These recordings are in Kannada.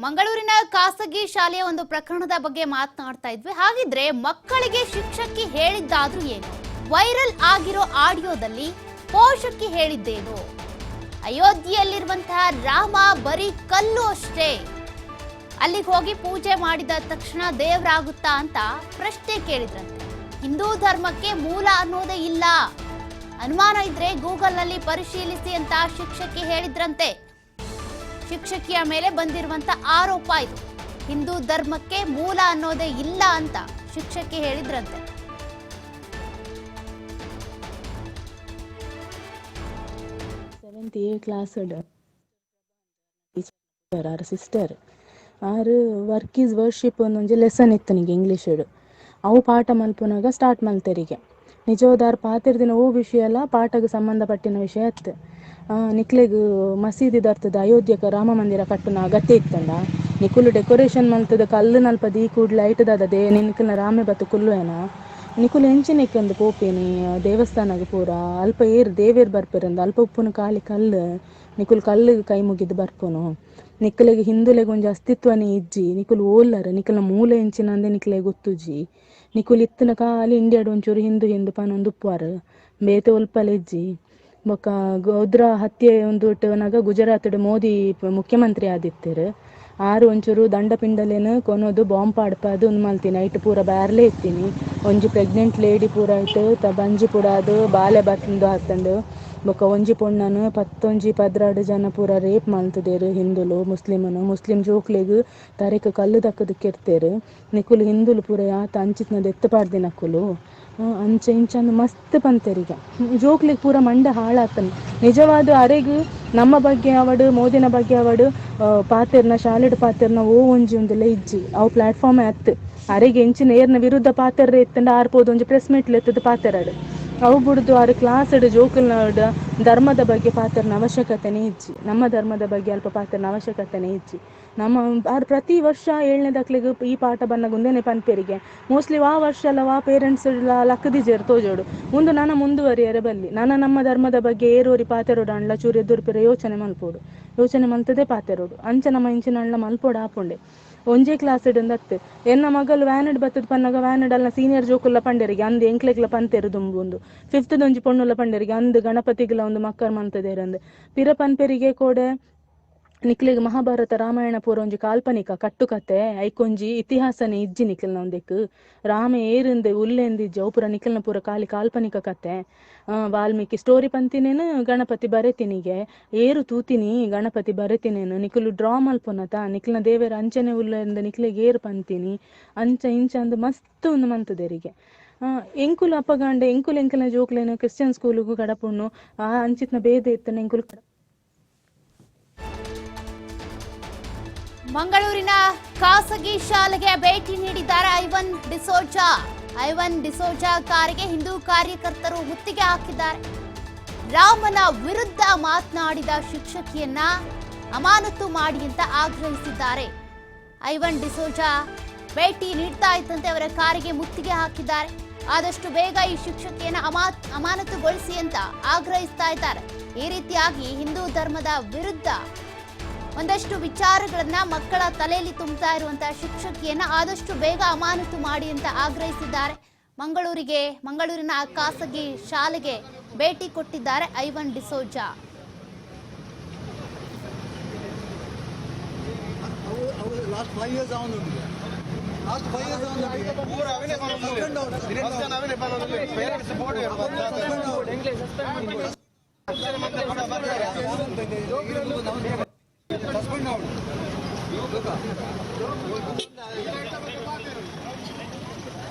ಮಂಗಳೂರಿನ ಖಾಸಗಿ ಶಾಲೆಯ ಒಂದು ಪ್ರಕರಣದ ಬಗ್ಗೆ ಮಾತನಾಡ್ತಾ ಇದ್ವಿ. ಹಾಗಿದ್ರೆ ಮಕ್ಕಳಿಗೆ ಶಿಕ್ಷಕಿ ಹೇಳಿದ್ದಾದ್ರೂ ಏನು? ವೈರಲ್ ಆಗಿರೋ ಆಡಿಯೋದಲ್ಲಿ ಪೋಷಕಿ ಹೇಳಿದ್ದೇನು? ಅಯೋಧ್ಯೆಯಲ್ಲಿರುವಂತಹ ರಾಮ ಬರೀ ಕಲ್ಲು ಅಷ್ಟೇ, ಅಲ್ಲಿಗೆ ಹೋಗಿ ಪೂಜೆ ಮಾಡಿದ ತಕ್ಷಣ ದೇವರಾಗುತ್ತಾ ಅಂತ ಪ್ರಶ್ನೆ ಕೇಳಿದ್ರಂತೆ. ಹಿಂದೂ ಧರ್ಮಕ್ಕೆ ಮೂಲ ಅನ್ನೋದೇ ಇಲ್ಲ, ಅನುಮಾನ ಇದ್ರೆ ಗೂಗಲ್ ನಲ್ಲಿ ಪರಿಶೀಲಿಸಿ ಅಂತ ಶಿಕ್ಷಕಿ ಹೇಳಿದ್ರಂತೆ. ಶಿಕ್ಷಕಿಯ ಮೇಲೆ ಬಂದಿರುವಂತ ಆರೋಪ ಇದು. ಹಿಂದೂ ಧರ್ಮಕ್ಕೆ ಮೂಲ ಅನ್ನೋದೇ ಇಲ್ಲ ಅಂತ ಶಿಕ್ಷಕಿ ಹೇಳಿದ್ರಂತೆ. ಕ್ಲಾಸ್ ಸಿಸ್ಟರ್ ಆರು ವರ್ಕ್ ಈಸ್ ವರ್ಷಿಪ್ ಒಂದೊಂದು ಲೆಸನ್ ಇತ್ತು ನಿಂಗೆ ಇಂಗ್ಲೀಷ್ ಅವು ಪಾಠ ಮಲ್ಪುನಾಗ ಸ್ಟಾರ್ಟ್ ಮಲ್ತರಿಗೆ ನಿಜವಾದಾರು ಪಾತಿರ್ದಿನ ಓ ವಿಷಯ ಅಲ್ಲ ಪಾಠಕ್ಕೆ ಸಂಬಂಧಪಟ್ಟಿನ ವಿಷಯ ಇತ್ತು. ನಿಕ್ಲೆಗ್ ಮಸೀದಿ ದರ್ತದ ಅಯೋಧ್ಯಕ್ಕೆ ರಾಮ ಮಂದಿರ ಕಟ್ಟುನ ಅಗತ್ಯ ಇತ್ತಂಡ ನಿಕುಲು ಡೆಕೋರೇಷನ್ ಮಲ್ತದ ಕಲ್ಲು ನಲ್ಪ ದಿ ಕೂಡ್ ಲೈಟ್ ದಾದದೆ ನಿನ್ಕಲ್ನ ರಾಮೆ ಬತ್ತು ಕುಲ್ಲು ಏನ ನಿಕುಲು ಹೆಂಚಿನೆಕ್ಕಂದು ಪೋಪೇನಿ ದೇವಸ್ಥಾನಗ ಪೂರ ಅಲ್ಪ ದೇವೇರ್ ಬರ್ಪೇರಂದ ಅಲ್ಪ ಉಪ್ಪುನ ಕಾಲಿ ಕಲ್ಲು ನಿಕುಲು ಕಲ್ಲಿಗೆ ಕೈ ಮುಗಿದು ಬರ್ಪುನು ನಿಕ್ಕಲೆಗೆ ಹಿಂದುಲೆಗೆ ಒಂಜಿ ಅಸ್ತಿತ್ವನೇ ಇಜ್ಜಿ ನಿಕುಲು ಓಲ್ಲರ ನಿಕಲ್ನ ಮೂಲ ಹೆಂಚಿನಂದೆ ನಿಕ್ಲೆಗೆ ಗೊತ್ತುಜಿ ನಿಕುಲು ಇತ್ತಿನ ಕಾಲಿ ಇಂಡಿಯಾಡ್ ಒಂಚೂರು ಹಿಂದು ಪನೊಂದು ಉಪ್ಪಾರ ಬೇತೆ ಒಲ್ಪಲೆಜ್ಜಿ ಬೊಕ್ಕ ಗೋಧ್ರಾ ಹತ್ಯೆ ಒಂದು ನಗ ಗುಜರಾತ್ ಮೋದಿ ಮುಖ್ಯಮಂತ್ರಿ ಆದಿತ್ತರು ಆರು ಒಂಚೂರು ದಂಡ ಪಿಂಡಲೇನು ಕೊನೋದು ಬಾಂಬ್ ಪಾಡ್ಪದು ಒಂದು ಮಲ್ತೀನಿ ನೈಟ್ ಪೂರ ಬ್ಯಾರ್ಲೇ ಇತ್ತೀನಿ ಒಂಜಿ ಪ್ರೆಗ್ನೆಂಟ್ ಲೇಡಿ ಪೂರ ಆಯ್ತು ಬಂಜಿ ಪೂರ ಅದು ಬಾಲೆ ಬತ್ತಂದು ಹತ್ತಂಡು ಬೊಕ್ಕ ಒಂಜಿ ಪೊಣ್ಣನು 11-12 ಜನ ಪೂರ ರೇಪ್ ಮಲ್ತದೇರು ಹಿಂದುಲು ಮುಸ್ಲಿಂ ಜೋಕ್ಲೆಗ್ ತರೆಕ್ ಕಲ್ಲು ದಕ್ಕದಕ್ಕಿರ್ತೇರು ನಿಕುಲು ಹಿಂದುಲು ಪೂರ ಯಾತ ಅಂಚಿತ್ನದ ಎತ್ತಪಾಡ್ದೆ ನಕುಲು ಅಂಚ ಇಂಚಂದು ಮಸ್ತ್ ಪಂತರಿಗೆ ಜೋಕ್ಲಿಗೆ ಪೂರ ಮಂಡ ಹಾಳಾತನು ನಿಜವಾದ ಅರೆಗೂ ನಮ್ಮ ಬಗ್ಗೆ ಅವಡು ಮೋದಿನ ಬಗ್ಗೆ ಅವಡು ಪಾತೆರ್ನ ಶಾಲೆಡ್ ಪಾತೆರ್ನ ಓ ಒಂಜಿ ಒಂದಿಲ್ಲ ಇಜ್ಜಿ ಅವು ಪ್ಲಾಟ್ಫಾರ್ಮೇ ಅತ್ತು ಅರೆಗೆ ಎಂಚಿನ ಏರ್ನ ವಿರುದ್ಧ ಪಾತೆರ್ರೆ ಎತ್ತಂಡ ಆರ್ಬೋದು ಒಂಜಿ ಪ್ರೆಸ್ ಮೀಟ್ಲ್ ಎತ್ತದ ಪಾತೆರಾಡು ಅವು ಬಿಡ್ದು ಅವ್ರ ಕ್ಲಾಸ್ ಜೋಕಲ್ನಾಡ ಧರ್ಮದ ಬಗ್ಗೆ ಪಾತ್ರನ ಅವಶ್ಯಕತೆನೇ ಇಜ್ಜಿ ನಮ್ಮ ಧರ್ಮದ ಬಗ್ಗೆ ಅಲ್ಪ ಪಾತ್ರನ ಅವಶ್ಯಕತೆನೇ ಇಜ್ಜಿ ನಮ್ಮ ಅವ್ರು ಪ್ರತಿ ವರ್ಷ 7ನೇ ದಾಖಲೆಗೆ ಈ ಪಾಠ ಬಂದಾಗ ಒಂದೇನೆ ಪನ್ಪೇರಿಗೆ ಮೋಸ್ಟ್ಲಿ ಆ ವರ್ಷ ಅಲ್ಲ ಆ ಪೇರೆಂಟ್ಸ್ ಲಕ್ಕದಿಜೇರು ತೋಜೋಡು ಮುಂದೆ ನಾನು ಮುಂದುವರಿಯರೆ ಬಲ್ಲಿ ನಾನು ನಮ್ಮ ಧರ್ಮದ ಬಗ್ಗೆ ಏರೋರಿ ಪಾತೆರೋಡು ಅಂಡ್ಲ ಚೂರು ಎದುರುಪಿರ ಯೋಚನೆ ಮಲ್ತದೆ ಪಾತೆರೋಡು ಅಂಚ ನಮ್ಮ ಇಂಚಿನ ಅಂಡ್ಲ ಮಲ್ಪೋಡು ಆಪುಂಡೆ ಒಂಜೇ ಕ್ಲಾಸ್ ಇಡಂದತ್ತೆ ಎನ್ನ ಮಗಲು ವ್ಯಾನಡ್ ಬತ್ತದ ಪನ್ನಾಗ ವ್ಯಾನಡ್ ಅಲ್ಲ ಸೀನಿಯರ್ ಜೋಕುಲ್ಲ ಪಂಡರಿಗೆ ಅಂದು ಎಂಕ್ಲೆಗ್ಲ ಪಂತೆರು ದುಂಬುಂದು 5th ಒಂಜಿ ಪೊಣ್ಣುಲ್ಲ ಪಂಡರಿಗೆ ಅಂದು ಗಣಪತಿಗ್ಲ ಒಂದು ಮಕ್ಕರ್ ಮಂತದೇರಂದು ಪಿರ ಪನ್ಪೆರಿಗೆ ಕೋಡೆ ನಿಕ್ಲಿಗೆ ಮಹಾಭಾರತ ರಾಮಾಯಣ ಪೂರ ಒಂಜಿ ಕಾಲ್ಪನಿಕ ಕಟ್ಟುಕತೆ ಐಕೊಂಜಿ ಇತಿಹಾಸನೇ ಇಜ್ಜಿ ನಿಕ್ಲಿನ ಒಂದೆಕ್ ರಾಮ ಏರಿಂದೆ ಉಲ್ಲೆಂದಿಜ್ಜ ಅವು ಪೂರ ನಿಕ್ಲಿನ ಪೂರ ಕಾಲ್ಪನಿಕ ಕತೆ ವಾಲ್ಮೀಕಿ ಸ್ಟೋರಿ ಪಂತಿನೇನು ಗಣಪತಿ ಬರೆತಿನಿಗೆ ಏರು ತೂತಿನಿ ಗಣಪತಿ ಬರೆತಿನೇನು ನಿಕ್ಲು ಡ್ರಾ ಮಲ್ಪೊನತ ನಿಕ್ಲಿನ ದೇವರ ಅಂಚನೆ ಉಲ್ಲೆಂದ ನಿಕ್ಲಿಗೆ ಏರು ಪಂತೀನಿ ಅಂಚ ಇಂಚ ಅಂದು ಮಸ್ತ್ ಒಂದು ಮಂತದೇರಿಗೆ ಎಂಕುಲು ಅಪ್ಪಗಾಂಡೆ ಎಂಕುಲೆಂಕಲ್ನ ಜೋಕ್ಲೇನು ಕ್ರಿಶ್ಚಿಯನ್ ಸ್ಕೂಲಿಗೂ ಕಡಪುಣ್ಣು ಆ ಅಂಚಿತ್ನ ಭೇದ ಇತ್ತನ ಎಂಕುಲು ಮಂಗಳೂರಿನ ಖಾಸಗಿ ಶಾಲೆಗೆ ಭೇಟಿ ನೀಡಿದ್ದಾರೆ ಐವನ್ ಡಿಸೋಜಾ ಕಾರಿಗೆ ಹಿಂದೂ ಕಾರ್ಯಕರ್ತರು ಮುತ್ತಿಗೆ ಹಾಕಿದ್ದಾರೆ. ರಾಮನ ವಿರುದ್ಧ ಮಾತನಾಡಿದ ಶಿಕ್ಷಕಿಯನ್ನ ಅಮಾನತು ಮಾಡಿ ಅಂತ ಆಗ್ರಹಿಸಿದ್ದಾರೆ. ಐವನ್ ಡಿಸೋಜಾ ಭೇಟಿ ನೀಡ್ತಾ ಇದ್ದಂತೆ ಅವರ ಕಾರಿಗೆ ಮುತ್ತಿಗೆ ಹಾಕಿದ್ದಾರೆ. ಆದಷ್ಟು ಬೇಗ ಈ ಶಿಕ್ಷಕಿಯನ್ನ ಅಮಾನತುಗೊಳಿಸಿ ಅಂತ ಆಗ್ರಹಿಸ್ತಾ ಇದ್ದಾರೆ. ಈ ರೀತಿಯಾಗಿ ಹಿಂದೂ ಧರ್ಮದ ವಿರುದ್ಧ ಒಂದಷ್ಟು ವಿಚಾರಗಳನ್ನ ಮಕ್ಕಳ ತಲೆಯಲ್ಲಿ ತುಂಬುತ್ತಾ ಇರುವಂತಹ ಶಿಕ್ಷಕಿಯನ್ನ ಆದಷ್ಟು ಬೇಗ ಅಮಾನತು ಮಾಡಿ ಅಂತ ಆಗ್ರಹಿಸಿದ್ದಾರೆ. ಮಂಗಳೂರಿನ ಖಾಸಗಿ ಶಾಲೆಗೆ ಭೇಟಿ ಕೊಟ್ಟಿದ್ದಾರೆ ಐವನ್ ಡಿಸೋಜಾ.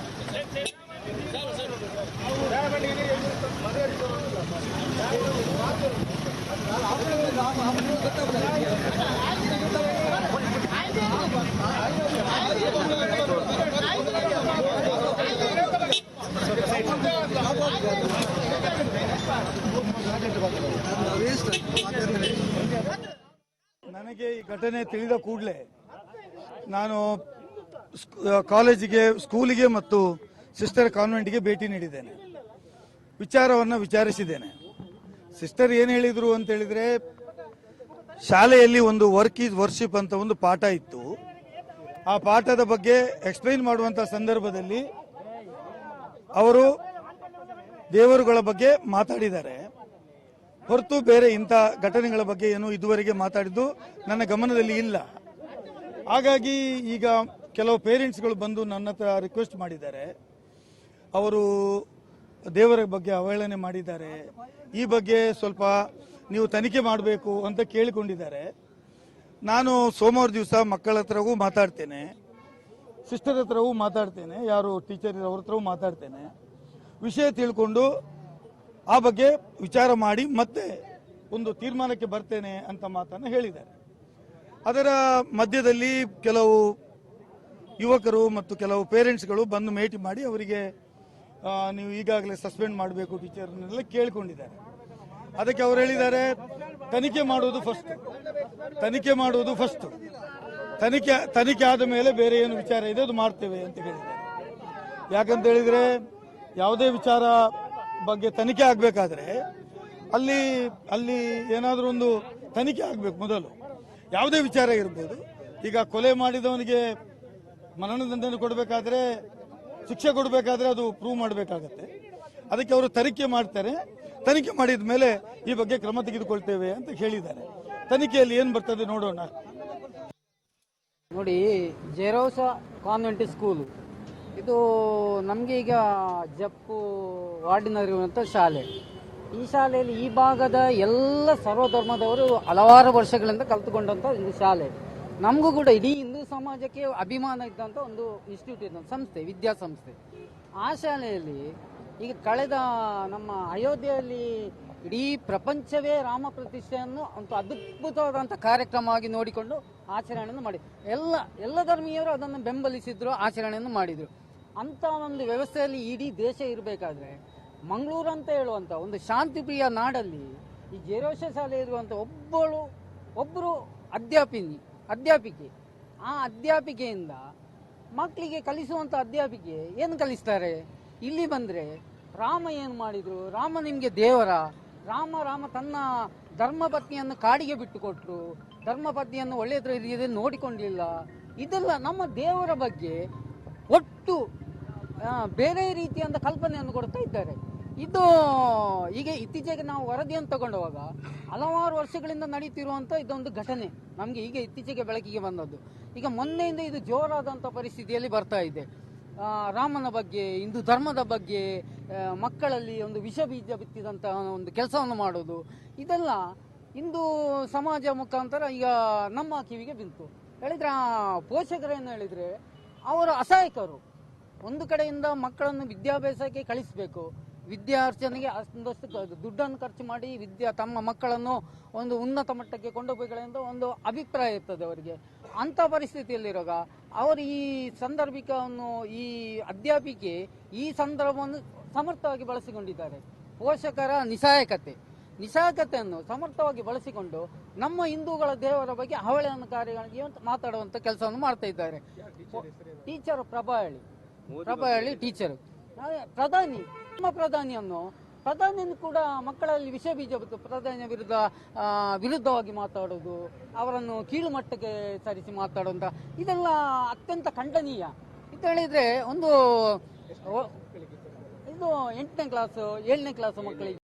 ನನಗೆ ಈ ಘಟನೆ ತಿಳಿದ ಕೂಡಲೇ ನಾನು ಕಾಲೇಜಿಗೆ ಸ್ಕೂಲಿಗೆ ಮತ್ತು ಸಿಸ್ಟರ್ ಕಾನ್ವೆಂಟ್ಗೆ ಭೇಟಿ ನೀಡಿದ್ದೇನೆ. ವಿಚಾರವನ್ನು ವಿಚಾರಿಸಿದ್ದೇನೆ. ಸಿಸ್ಟರ್ ಏನು ಹೇಳಿದರು ಅಂತ ಹೇಳಿದರೆ ಶಾಲೆಯಲ್ಲಿ ಒಂದು ವರ್ಕ್ ಈಸ್ ವರ್ಷಿಪ್ ಅಂತ ಒಂದು ಪಾಠ ಇತ್ತು. ಆ ಪಾಠದ ಬಗ್ಗೆ ಎಕ್ಸ್ಪ್ಲೈನ್ ಮಾಡುವಂತ ಸಂದರ್ಭದಲ್ಲಿ ಅವರು ದೇವರುಗಳ ಬಗ್ಗೆ ಮಾತಾಡಿದ್ದಾರೆ ಹೊರತು ಬೇರೆ ಇಂಥ ಘಟನೆಗಳ ಬಗ್ಗೆ ಏನು ಇದುವರೆಗೆ ಮಾತಾಡಿದ್ದು ನನ್ನ ಗಮನದಲ್ಲಿ ಇಲ್ಲ. ಹಾಗಾಗಿ ಈಗ ಕೆಲವು ಪೇರೆಂಟ್ಸ್ಗಳು ಬಂದು ನನ್ನ ಹತ್ರ ರಿಕ್ವೆಸ್ಟ್ ಮಾಡಿದ್ದಾರೆ, ಅವರು ದೇವರ ಬಗ್ಗೆ ಅವಹೇಳನೆ ಮಾಡಿದ್ದಾರೆ, ಈ ಬಗ್ಗೆ ಸ್ವಲ್ಪ ನೀವು ತನಿಖೆ ಮಾಡಬೇಕು ಅಂತ ಕೇಳಿಕೊಂಡಿದ್ದಾರೆ. ನಾನು ಸೋಮವಾರ ದಿವಸ ಮಕ್ಕಳ ಹತ್ರವೂ ಮಾತಾಡ್ತೇನೆ, ಸಿಸ್ಟರ್ ಹತ್ರವೂ ಮಾತಾಡ್ತೇನೆ, ಯಾರು ಟೀಚರ್ ಅವ್ರ ಹತ್ರವೂ ಮಾತಾಡ್ತೇನೆ, ವಿಷಯ ತಿಳ್ಕೊಂಡು ಆ ಬಗ್ಗೆ ವಿಚಾರ ಮಾಡಿ ಮತ್ತೆ ಒಂದು ತೀರ್ಮಾನಕ್ಕೆ ಬರ್ತೇನೆ ಅಂತ ಮಾತನ್ನು ಹೇಳಿದ್ದಾರೆ. ಅದರ ಮಧ್ಯದಲ್ಲಿ ಕೆಲವು ಯುವಕರು ಮತ್ತು ಕೆಲವು ಪೇರೆಂಟ್ಸ್ಗಳು ಬಂದು ಭೇಟಿ ಮಾಡಿ ಅವರಿಗೆ ನೀವು ಈಗಾಗಲೇ ಸಸ್ಪೆಂಡ್ ಮಾಡಬೇಕು ಟೀಚರ್ನೆಲ್ಲ ಕೇಳಿಕೊಂಡಿದ್ದಾರೆ. ಅದಕ್ಕೆ ಅವರು ಹೇಳಿದ್ದಾರೆ ತನಿಖೆ ಮಾಡುವುದು ಫಸ್ಟ್, ತನಿಖೆ ಆದ ಮೇಲೆ ಬೇರೆ ಏನು ವಿಚಾರ ಇದೆ ಅದು ಮಾಡ್ತೇವೆ ಅಂತ ಹೇಳಿದ್ದಾರೆ. ಯಾಕಂತ ಹೇಳಿದ್ರೆ ಯಾವುದೇ ವಿಚಾರ ಬಗ್ಗೆ ತನಿಖೆ ಆಗಬೇಕಾದ್ರೆ ಅಲ್ಲಿ ಏನಾದರೂ ಒಂದು ತನಿಖೆ ಆಗಬೇಕು ಮೊದಲು. ಯಾವುದೇ ವಿಚಾರ ಇರ್ಬೋದು. ಈಗ ಕೊಲೆ ಮಾಡಿದವನಿಗೆ ಮರಣದಂಡನೆ ಕೊಡಬೇಕಾದ್ರೆ, ಶಿಕ್ಷೆ ಕೊಡಬೇಕಾದ್ರೆ ಅದು ಪ್ರೂವ್ ಮಾಡಬೇಕಾಗತ್ತೆ. ಅದಕ್ಕೆ ಅವರು ತನಿಖೆ ಮಾಡ್ತಾರೆ, ತನಿಖೆ ಮಾಡಿದ ಮೇಲೆ ಈ ಬಗ್ಗೆ ಕ್ರಮ ತೆಗೆದುಕೊಳ್ತೇವೆ ಅಂತ ಹೇಳಿದ್ದಾರೆ. ತನಿಖೆಯಲ್ಲಿ ಏನು ಬರ್ತದೆ ನೋಡೋಣ. ನೋಡಿ, ಜೆರೋಸ ಕಾನ್ವೆಂಟ್ ಸ್ಕೂಲು ಇದು ನಮಗೆ ಈಗ ಜಪ್ಪು ವಾರ್ಡಿನಲ್ಲಿರುವಂಥ ಶಾಲೆ. ಈ ಶಾಲೆಯಲ್ಲಿ ಈ ಭಾಗದ ಎಲ್ಲ ಸರ್ವಧರ್ಮದವರು ಹಲವಾರು ವರ್ಷಗಳಿಂದ ಕಲಿತುಕೊಂಡಂಥ ಒಂದು ಶಾಲೆ. ನಮಗೂ ಕೂಡ ಇಡೀ ಹಿಂದೂ ಸಮಾಜಕ್ಕೆ ಅಭಿಮಾನ ಇದ್ದಂಥ ಒಂದು ಇನ್ಸ್ಟಿಟ್ಯೂಟ್ ಇದ್ದಂಥ ಸಂಸ್ಥೆ, ವಿದ್ಯಾಸಂಸ್ಥೆ. ಆ ಶಾಲೆಯಲ್ಲಿ ಈಗ ಕಳೆದ ನಮ್ಮ ಅಯೋಧ್ಯೆಯಲ್ಲಿ ಇಡೀ ಪ್ರಪಂಚವೇ ರಾಮ ಪ್ರತಿಷ್ಠೆಯನ್ನು ಒಂದು ಅದ್ಭುತವಾದಂಥ ಕಾರ್ಯಕ್ರಮವಾಗಿ ನೋಡಿಕೊಂಡು ಆಚರಣೆಯನ್ನು ಮಾಡಿ ಎಲ್ಲ ಧರ್ಮೀಯರು ಅದನ್ನು ಬೆಂಬಲಿಸಿದ್ರು, ಆಚರಣೆಯನ್ನು ಮಾಡಿದರು. ಅಂಥ ಒಂದು ವ್ಯವಸ್ಥೆಯಲ್ಲಿ ಇಡೀ ದೇಶ ಇರಬೇಕಾದ್ರೆ ಮಂಗಳೂರು ಅಂತ ಹೇಳುವಂಥ ಒಂದು ಶಾಂತಿಪ್ರಿಯ ನಾಡಲ್ಲಿ ಈ ಜೆರೋಸ ಶಾಲೆ ಇರುವಂಥ ಒಬ್ಬರು ಅಧ್ಯಾಪಿಕೆ, ಆ ಅಧ್ಯಾಪಿಕೆಯಿಂದ ಮಕ್ಕಳಿಗೆ ಕಲಿಸುವಂಥ ಅಧ್ಯಾಪಿಕೆ ಏನು ಕಲಿಸ್ತಾರೆ? ಇಲ್ಲಿ ಬಂದರೆ ರಾಮ ಏನು ಮಾಡಿದ್ರು, ರಾಮ ನಿಮಗೆ ದೇವರ, ರಾಮ ತನ್ನ ಧರ್ಮಪತ್ನಿಯನ್ನು ಕಾಡಿಗೆ ಬಿಟ್ಟು ಕೊಟ್ಟರು, ಧರ್ಮಪತ್ನಿಯನ್ನು ಒಳ್ಳೆಯದ್ರ ರೀತಿಯಲ್ಲಿ ನೋಡಿಕೊಂಡಿಲ್ಲ. ಇದೆಲ್ಲ ನಮ್ಮ ದೇವರ ಬಗ್ಗೆ ಒಟ್ಟು ಬೇರೆ ರೀತಿಯಾದ ಕಲ್ಪನೆಯನ್ನು ಕೊಡ್ತಾ ಇದ್ದಾರೆ. ಇದು ಈಗ ಇತ್ತೀಚೆಗೆ ನಾವು ವರದಿಯನ್ನು ತಗೊಂಡವಾಗ ಹಲವಾರು ವರ್ಷಗಳಿಂದ ನಡೀತಿರುವಂಥ ಇದೊಂದು ಘಟನೆ ನಮಗೆ ಈಗ ಇತ್ತೀಚೆಗೆ ಬೆಳಕಿಗೆ ಬಂದದ್ದು. ಈಗ ಮೊನ್ನೆಯಿಂದ ಇದು ಜೋರಾದಂಥ ಪರಿಸ್ಥಿತಿಯಲ್ಲಿ ಬರ್ತಾ ಇದೆ. ರಾಮನ ಬಗ್ಗೆ, ಹಿಂದೂ ಧರ್ಮದ ಬಗ್ಗೆ ಮಕ್ಕಳಲ್ಲಿ ಒಂದು ವಿಷ ಬೀಜ ಬಿತ್ತಿದಂಥ ಒಂದು ಕೆಲಸವನ್ನು ಮಾಡೋದು, ಇದೆಲ್ಲ ಹಿಂದೂ ಸಮಾಜ ಮುಖಾಂತರ ಈಗ ನಮ್ಮ ಕಿವಿಗೆ ಬಿಂತು. ಹೇಳಿದ್ರೆ ಪೋಷಕರೇನು ಹೇಳಿದರೆ ಅವರು ಅಸಹಾಯಕರು. ಒಂದು ಕಡೆಯಿಂದ ಮಕ್ಕಳನ್ನು ವಿದ್ಯಾಭ್ಯಾಸಕ್ಕೆ ಕಳಿಸಬೇಕು, ವಿದ್ಯಾರ್ಜನೆಗೆ ಒಂದಷ್ಟು ದುಡ್ಡನ್ನು ಖರ್ಚು ಮಾಡಿ ತಮ್ಮ ಮಕ್ಕಳನ್ನು ಒಂದು ಉನ್ನತ ಮಟ್ಟಕ್ಕೆ ಕೊಂಡೊಯ್ಯಬೇಕೆಂದು ಒಂದು ಅಭಿಪ್ರಾಯ ಇರ್ತದೆ ಅವರಿಗೆ. ಅಂಥ ಪರಿಸ್ಥಿತಿಯಲ್ಲಿರುವಾಗ ಅವರು ಈ ಸಂದರ್ಭಿಕವನ್ನು, ಈ ಅಧ್ಯಾಪಿಕೆ ಈ ಸಂದರ್ಭವನ್ನು ಸಮರ್ಥವಾಗಿ ಬಳಸಿಕೊಂಡಿದ್ದಾರೆ. ಪೋಷಕರ ನಿಸ್ಸಹಾಯಕತೆಯನ್ನು ಸಮರ್ಥವಾಗಿ ಬಳಸಿಕೊಂಡು ನಮ್ಮ ಹಿಂದೂಗಳ ದೇವರ ಬಗ್ಗೆ ಅವಹೇಳನಕಾರಿಗಳಿಗೆ ಮಾತಾಡುವಂಥ ಕೆಲಸವನ್ನು ಮಾಡ್ತಾ ಇದ್ದಾರೆ. ಟೀಚರ್ ಪ್ರಭಾಹಳ್ಳಿ ಟೀಚರ್, ಪ್ರಧಾನಿಯನ್ನು ಕೂಡ ಮಕ್ಕಳಲ್ಲಿ ವಿಷ ಬೀಜ ಬಿತ್ತು, ಪ್ರಧಾನಿಯ ವಿರುದ್ಧವಾಗಿ ಮಾತಾಡೋದು, ಅವರನ್ನು ಕೀಳು ಮಟ್ಟಕ್ಕೆ ಸರಿಸಿ ಮಾತಾಡುವಂಥ ಇದೆಲ್ಲ ಅತ್ಯಂತ ಖಂಡನೀಯ. ಅಂತ ಹೇಳಿದ್ರೆ ಇದು 8ನೇ ಕ್ಲಾಸು 7ನೇ ಕ್ಲಾಸು ಮಕ್ಕಳಿಗೆ